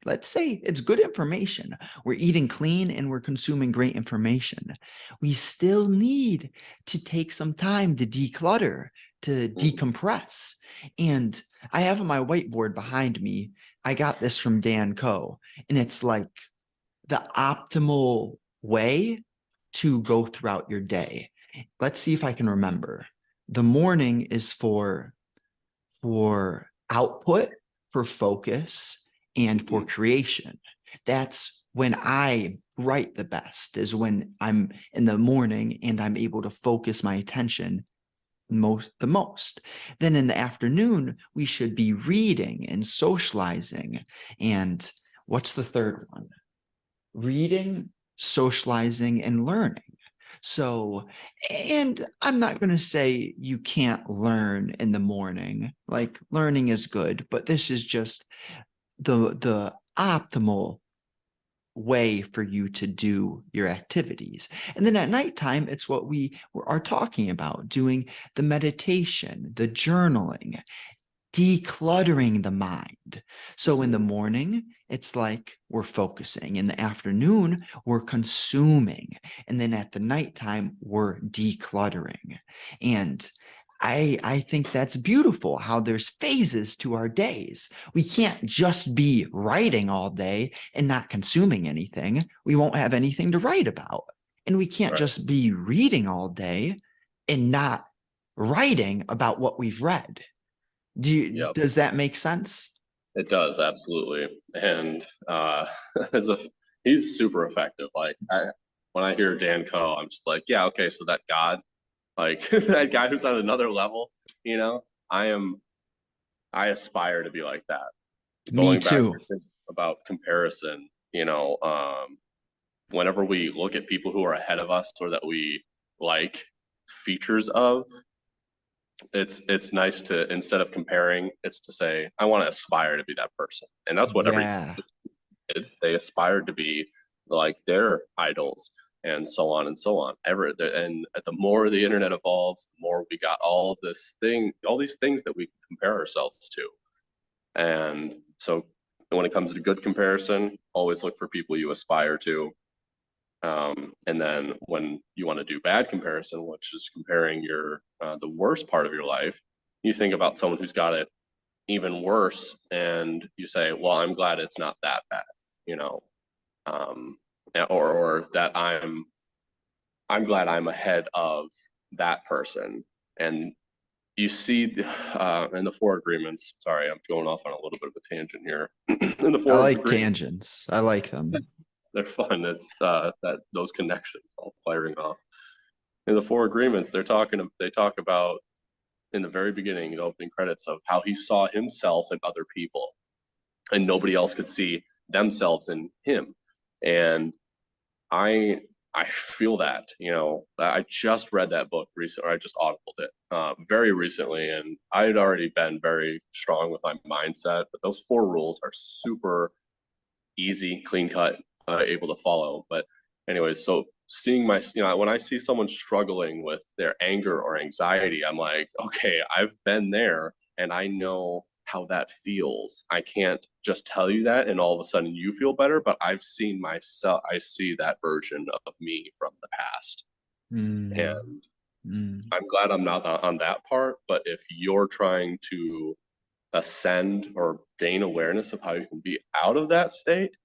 Speaker 1: let's say it's good information, we're eating clean and we're consuming great information, we still need to take some time to declutter, to decompress. And I have on my whiteboard behind me, I got this from Dan Coe, and it's like the optimal way to go throughout your day. Let's see if I can remember. The morning is for output, for focus, and for creation. That's when I write the best, is when I'm in the morning and I'm able to focus my attention the most. Then in the afternoon, we should be reading and socializing. And what's the third one? Reading, socializing, and learning. So, and I'm not going to say you can't learn in the morning. Like learning is good, but this is just the optimal way for you to do your activities. And then at nighttime, it's what we are talking about, doing the meditation, the journaling, decluttering the mind. So in the morning, it's like we're focusing. In the afternoon, we're consuming. And then at the nighttime, we're decluttering. And I think that's beautiful how there's phases to our days. We can't just be writing all day and not consuming anything. We won't have anything to write about. And we can't
Speaker 2: Right.
Speaker 1: just be reading all day and not writing about what we've read.
Speaker 2: Yep.
Speaker 1: Does that make sense?
Speaker 2: It does, absolutely. And as a he's super effective. When I hear Dan Coe, I'm just like, yeah, okay, so that God, like that guy who's on another level, you know, I am I aspire to be like that.
Speaker 1: Me
Speaker 2: Going back
Speaker 1: too.
Speaker 2: to about comparison, whenever we look at people who are ahead of us or that we like features of, it's nice to, instead of comparing, it's to say I want to aspire to be that person, and that's what every
Speaker 1: Yeah.
Speaker 2: kid, they aspired to be like their idols, and so on and so on. And the more the internet evolves, the more we got all these things that we can compare ourselves to. And so when it comes to good comparison, always look for people you aspire to. And then when you want to do bad comparison, which is comparing your the worst part of your life, you think about someone who's got it even worse, and you say, "Well, I'm glad it's not that bad," you know, um, or that I'm glad I'm ahead of that person, and you see in the four agreements. Sorry, I'm going off on a little bit of a tangent here. In the
Speaker 1: I
Speaker 2: four
Speaker 1: like
Speaker 2: agreements,
Speaker 1: tangents. I like them.
Speaker 2: they're fun. It's that those connections all firing off. In the four agreements, they talk about in the very beginning, the opening credits, of how he saw himself and other people, and nobody else could see themselves in him. And I I feel that, I just read that book recently, or I just audibled it very recently, and I had already been very strong with my mindset. But those four rules are super easy, clean cut, able to follow. But anyways, so seeing when I see someone struggling with their anger or anxiety, I'm like, okay, I've been there and I know how that feels. I can't just tell you that and all of a sudden you feel better, but I've seen myself, I see that version of me from the past.
Speaker 1: Mm,
Speaker 2: And
Speaker 1: mm.
Speaker 2: I'm glad I'm not on that part. But if you're trying to ascend or gain awareness of how you can be out of that state,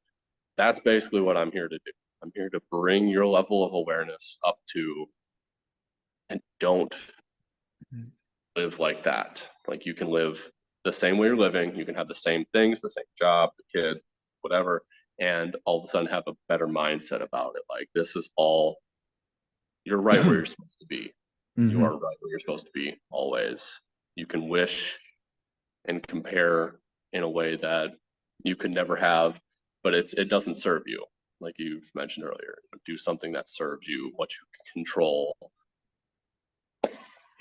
Speaker 2: that's basically what I'm here to do. I'm here to bring your level of awareness up to, and don't live like that. Like, you can live the same way you're living. You can have the same things, the same job, the kid, whatever, and all of a sudden have a better mindset about it. Like, this is all, you're right where you're supposed to be. You are
Speaker 1: Mhm.
Speaker 2: right where you're supposed to be always. You can wish and compare in a way that you could never have, but it doesn't serve you. Like you mentioned earlier, do something that serves you, what you can control.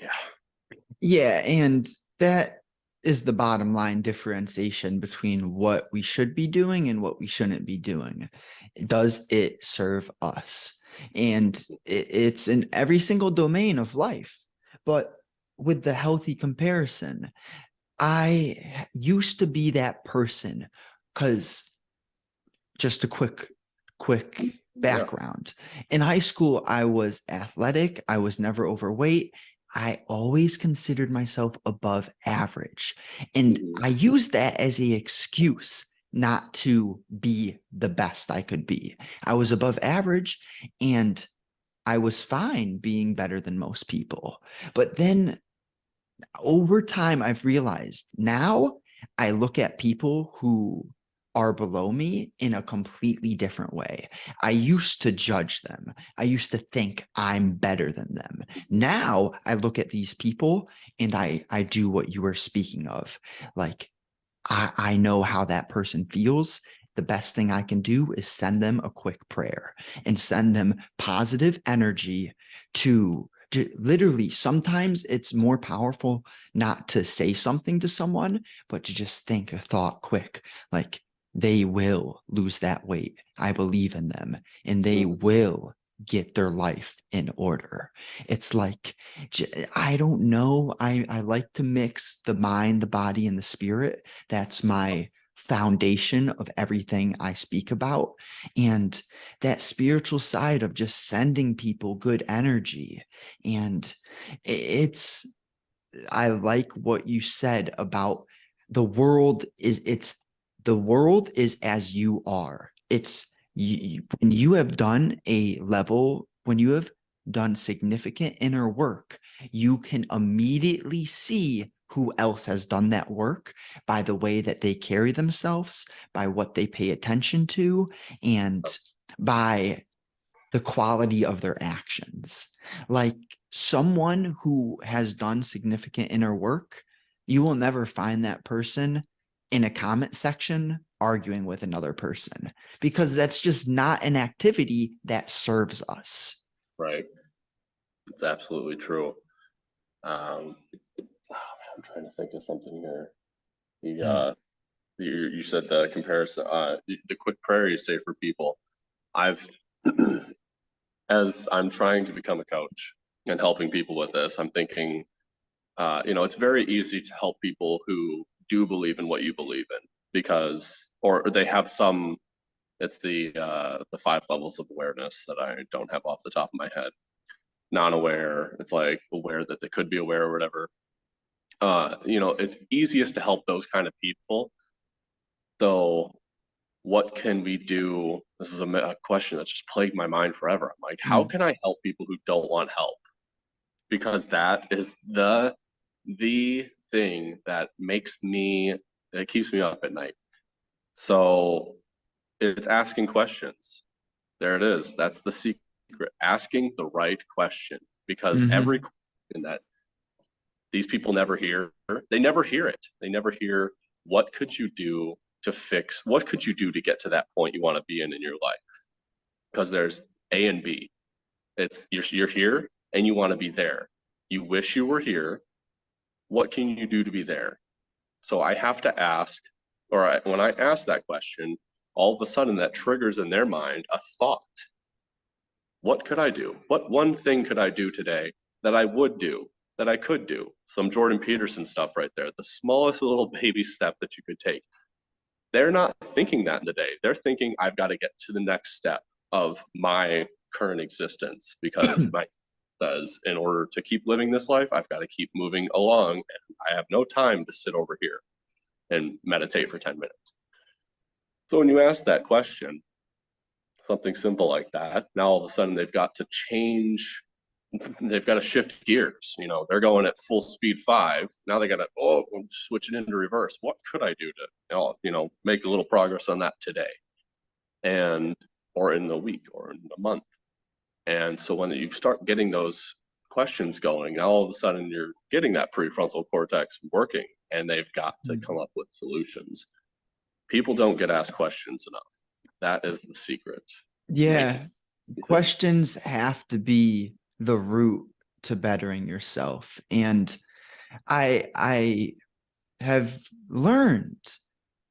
Speaker 2: Yeah.
Speaker 1: Yeah, and that is the bottom line differentiation between what we should be doing and what we shouldn't be doing. Does it serve us? And it's in every single domain of life. But with the healthy comparison, I used to be that person because just a quick
Speaker 2: Yeah.
Speaker 1: background. In high school, I was athletic. I was never overweight. I always considered myself above average. And
Speaker 2: Mhm.
Speaker 1: I used that as an excuse not to be the best I could be. I was above average and I was fine being better than most people. But then over time, I've realized now I look at people who are below me in a completely different way. I used to judge them. I used to think I'm better than them. Now I look at these people and I do what you were speaking of. Like I know how that person feels. The best thing I can do is send them a quick prayer and send them positive energy to literally, sometimes it's more powerful not to say something to someone, but to just think a thought quick, like they will lose that weight. I believe in them and they
Speaker 2: Mhm.
Speaker 1: will get their life in order. It's like, I don't know. I like to mix the mind, the body, and the spirit. That's my foundation of everything I speak about. And that spiritual side of just sending people good energy. And it's, I like what you said about the world is as you are. It's when you have done a level, when you have done significant inner work, you can immediately see who else has done that work by the way that they carry themselves, by what they pay attention to, and by the quality of their actions. Like someone who has done significant inner work, you will never find that person in a comment section arguing with another person because that's just not an activity that serves us.
Speaker 2: Right. It's absolutely true. Um, I'm trying to think of something here. The
Speaker 1: Mm,
Speaker 2: you said the comparison, the quick prayer you say for people. I've as I'm trying to become a coach and helping people with this, I'm thinking, it's very easy to help people who do believe in what you believe in because, or they have some. It's the five levels of awareness that I don't have off the top of my head. Non-aware, it's like aware that they could be aware or whatever. It's easiest to help those kind of people. So what can we do? This is a question that's just plagued my mind forever. I'm like, how
Speaker 1: mm,
Speaker 2: can I help people who don't want help? Because that is the the thing that keeps me up at night. So it's asking questions. There it is. That's the secret. Asking the right question, because every
Speaker 1: Mm-hmm.
Speaker 2: question that these people never hear, they never hear it. They never hear, what could you do what could you do to get to that point you want to be in your life? Because there's A and B. It's you're here and you want to be there. You wish you were here. What can you do to be there? So I have to ask, when I ask that question, all of a sudden that triggers in their mind a thought. What could I do? What one thing could I do today that I would do, that I could do? Some Jordan Peterson stuff right there. The smallest little baby step that you could take. They're not thinking that in the day. They're thinking, I've got to get to the next step of my current existence, because my says, in order to keep living this life, I've got to keep moving along, and I have no time to sit over here and meditate for 10 minutes. So when you ask that question, something simple like that, now all of a sudden they've got to shift gears. They're going at full speed 5. Now they got to, I'm switching into reverse. What could I do to, make a little progress on that today? Or in the week or in a month. And so when you start getting those questions going, now all of a sudden you're getting that prefrontal cortex working, and they've got to come up with solutions. People don't get asked questions enough. That is the secret.
Speaker 1: Yeah. Questions have to be the route to bettering yourself. And I have learned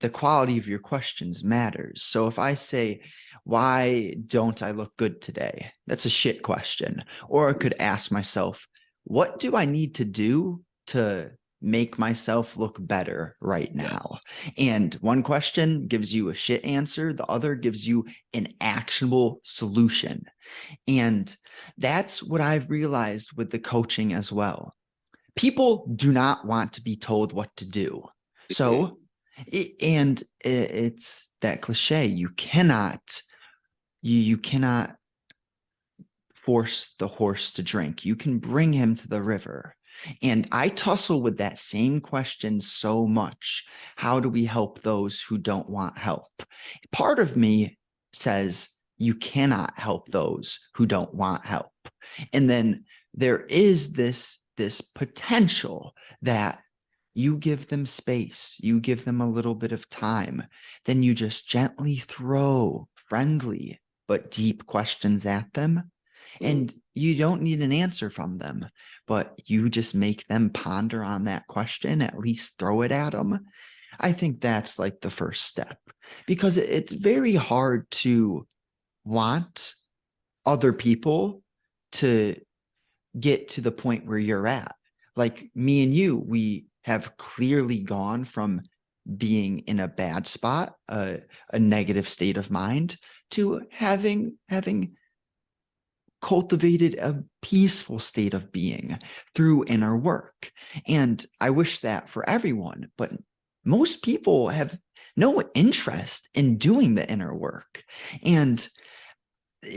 Speaker 1: the quality of your questions matters. So if I say, why don't I look good today? That's a shit question. Or I could ask myself, what do I need to do to make myself look better right now? And one question gives you a shit answer. The other gives you an actionable solution. And that's what I've realized with the coaching as well. People do not want to be told what to do. So, it's that cliche. You cannot force the horse to drink. You can bring him to the river. And I tussle with that same question so much. How do we help those who don't want help? Part of me says you cannot help those who don't want help. And then there is this potential that you give them space, you give them a little bit of time, then you just gently throw friendly but deep questions at them. And you don't need an answer from them, but you just make them ponder on that question, at least throw it at them. I think that's like the first step, because it's very hard to want other people to get to the point where you're at. Like me and you, we have clearly gone from being in a bad spot, a negative state of mind, to having cultivated a peaceful state of being through inner work. And I wish that for everyone, but most people have no interest in doing the inner work. And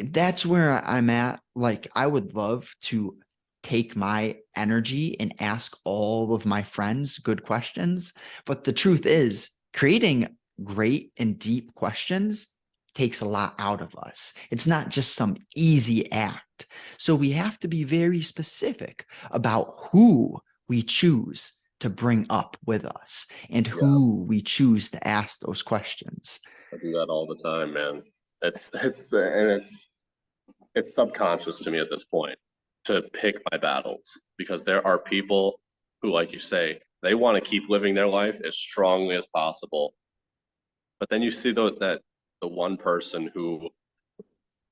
Speaker 1: that's where I'm at. Like, I would love to take my energy and ask all of my friends good questions. But the truth is, creating great and deep questions takes a lot out of us. It's not just some easy act. So we have to be very specific about who we choose to bring up with us and who we choose to ask those questions.
Speaker 2: I do that all the time, man. It's subconscious to me at this point to pick my battles, because there are people who, like you say, they want to keep living their life as strongly as possible. But then you see that the one person who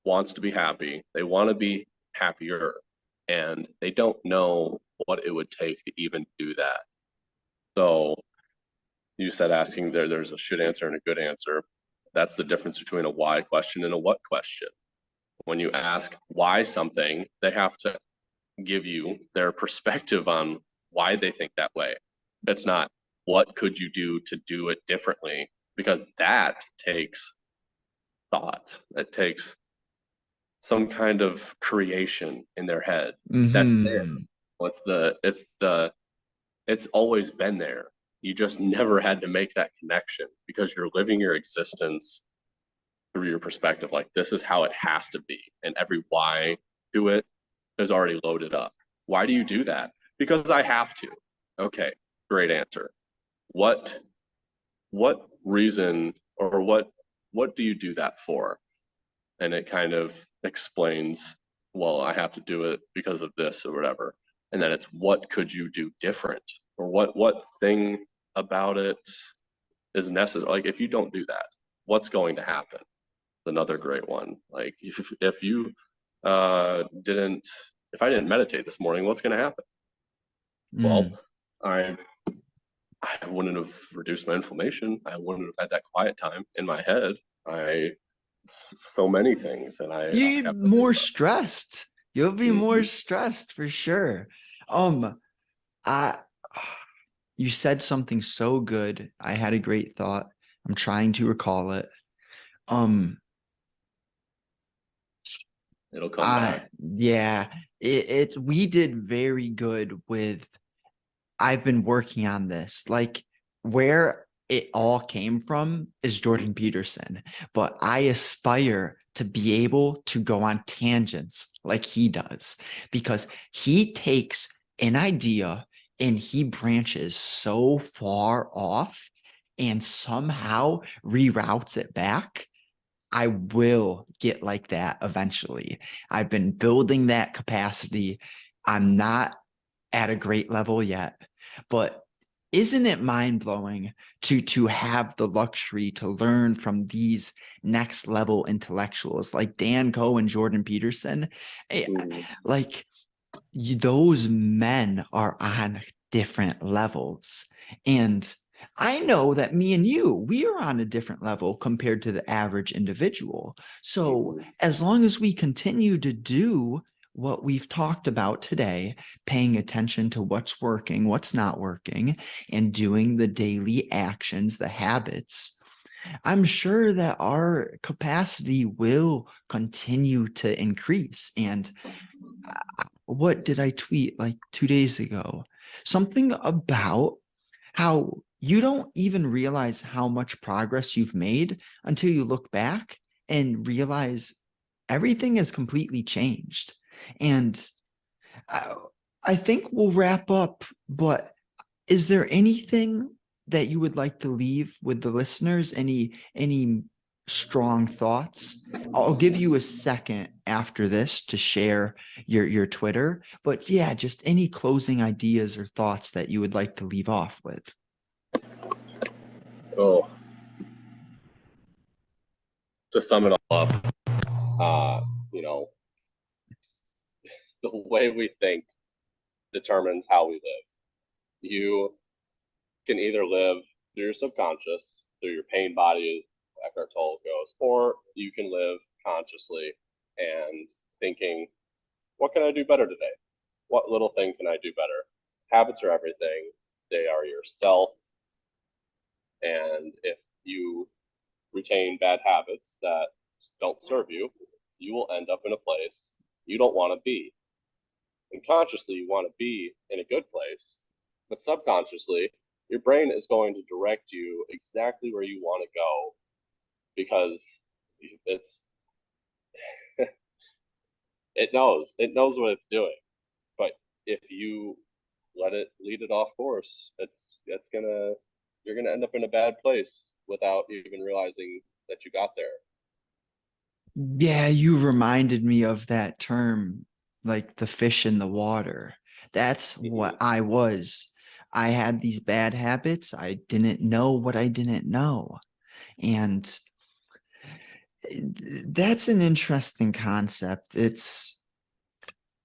Speaker 2: wants to be happy, they want to be happier, and they don't know what it would take to even do that. So you said asking there's a should answer and a good answer. That's the difference between a why question and a what question. When you ask why something, they have to give you their perspective on why they think that way. It's not what could you do to do it differently, because that takes thought. It takes some kind of creation in their head. That's there.
Speaker 1: Mm-hmm.
Speaker 2: It's the It's always been there. You just never had to make that connection because you're living your existence through your perspective. Like, this is how it has to be. And every why to it is already loaded up. Why do you do that? Because I have to. Okay, great answer. What reason, or what do you do that for? And it kind of explains, well, I have to do it because of this or whatever. And then it's, what could you do different? Or what thing about it is necessary? Like, if you don't do that, what's going to happen? Another great one. Like, if you didn't if I didn't meditate this morning, what's going to happen? Well, I wouldn't have reduced my inflammation. I wouldn't have had that quiet time in my head. So many things, and I
Speaker 1: You're
Speaker 2: have to think
Speaker 1: more
Speaker 2: about.
Speaker 1: stressed. You'll be more stressed for sure. I you said something so good. I had a great thought. I'm trying to recall it.
Speaker 2: It'll come back.
Speaker 1: Yeah, it's we did very good with. I've been working on this. Like, where it all came from is Jordan Peterson, but I aspire to be able to go on tangents like he does, because he takes an idea and he branches so far off and somehow reroutes it back. I will get like that eventually. I've been building that capacity. I'm not at a great level yet, but isn't it mind-blowing to have the luxury to learn from these next level intellectuals like Dan Coe and Jordan Peterson? Like, those men are on different levels. And I know that me and you, we are on a different level compared to the average individual. So as long as we continue to do what we've talked about today, paying attention to what's working, what's not working, and doing the daily actions, the habits, I'm sure that our capacity will continue to increase. And what did I tweet like 2 days ago? Something about how you don't even realize how much progress you've made until you look back and realize everything has completely changed. And I, I think we'll wrap up, but is there anything that you would like to leave with the listeners? Any strong thoughts? I'll give you a second after this to share your Twitter, but yeah, just any closing ideas or thoughts that you would like to leave off with.
Speaker 2: Oh, to sum it all up, you know, the way we think determines how we live. You can either live through your subconscious, through your pain body, Eckhart Tolle goes, or you can live consciously and thinking, what can I do better today? What little thing can I do better? Habits are everything. They are yourself. And if you retain bad habits that don't serve you, you will end up in a place you don't want to be. And consciously, you want to be in a good place, but subconsciously, your brain is going to direct you exactly where you want to go because it's it knows what it's doing. But if you let it lead it off course, it's gonna you're gonna end up in a bad place without even realizing that you got there.
Speaker 1: Yeah, you reminded me of that term, like the fish in the water. That's what I was. I had these bad habits. I didn't know what I didn't know. And that's an interesting concept. It's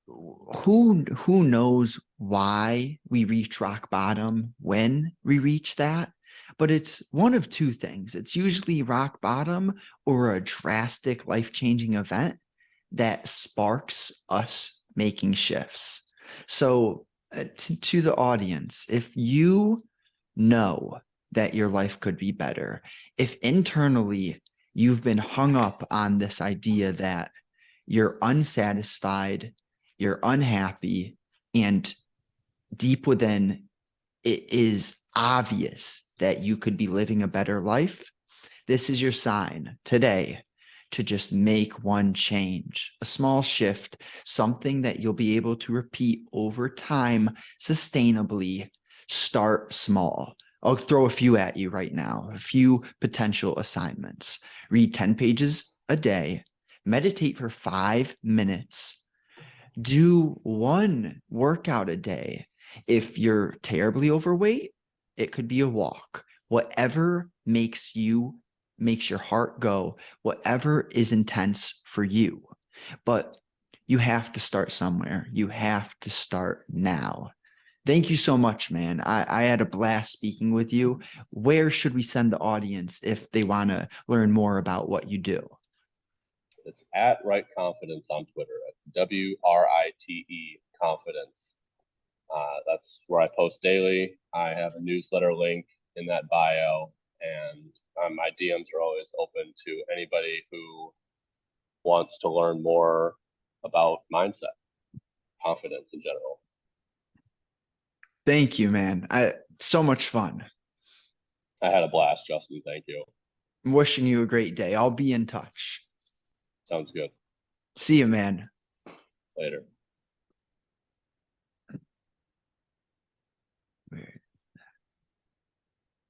Speaker 1: who knows why we reach rock bottom when we reach that, but it's one of two things. It's usually rock bottom or a drastic life-changing event that sparks us making shifts. So to the audience, if you know that your life could be better, if internally you've been hung up on this idea that you're unsatisfied, you're unhappy, and deep within it is obvious that you could be living a better life, this is your sign today to just make one change, a small shift, something that you'll be able to repeat over time sustainably. Start small. I'll throw a few at you right now, a few potential assignments. Read 10 pages a day, meditate for 5 minutes, do one workout a day. If you're terribly overweight, it could be a walk. Whatever makes your heart go, whatever is intense for you. But you have to start somewhere. You have to start now. Thank you so much, man. I had a blast speaking with you. Where should we send the audience if they want to learn more about what you do?
Speaker 2: It's at Right Confidence on Twitter. It's WRITE Confidence. That's where I post daily. I have a newsletter link in that bio, and my DMs are always open to anybody who wants to learn more about mindset, confidence in general.
Speaker 1: Thank you, man. So much fun.
Speaker 2: I had a blast, Justin. Thank you.
Speaker 1: I'm wishing you a great day. I'll be in touch.
Speaker 2: Sounds good.
Speaker 1: See you, man.
Speaker 2: Later.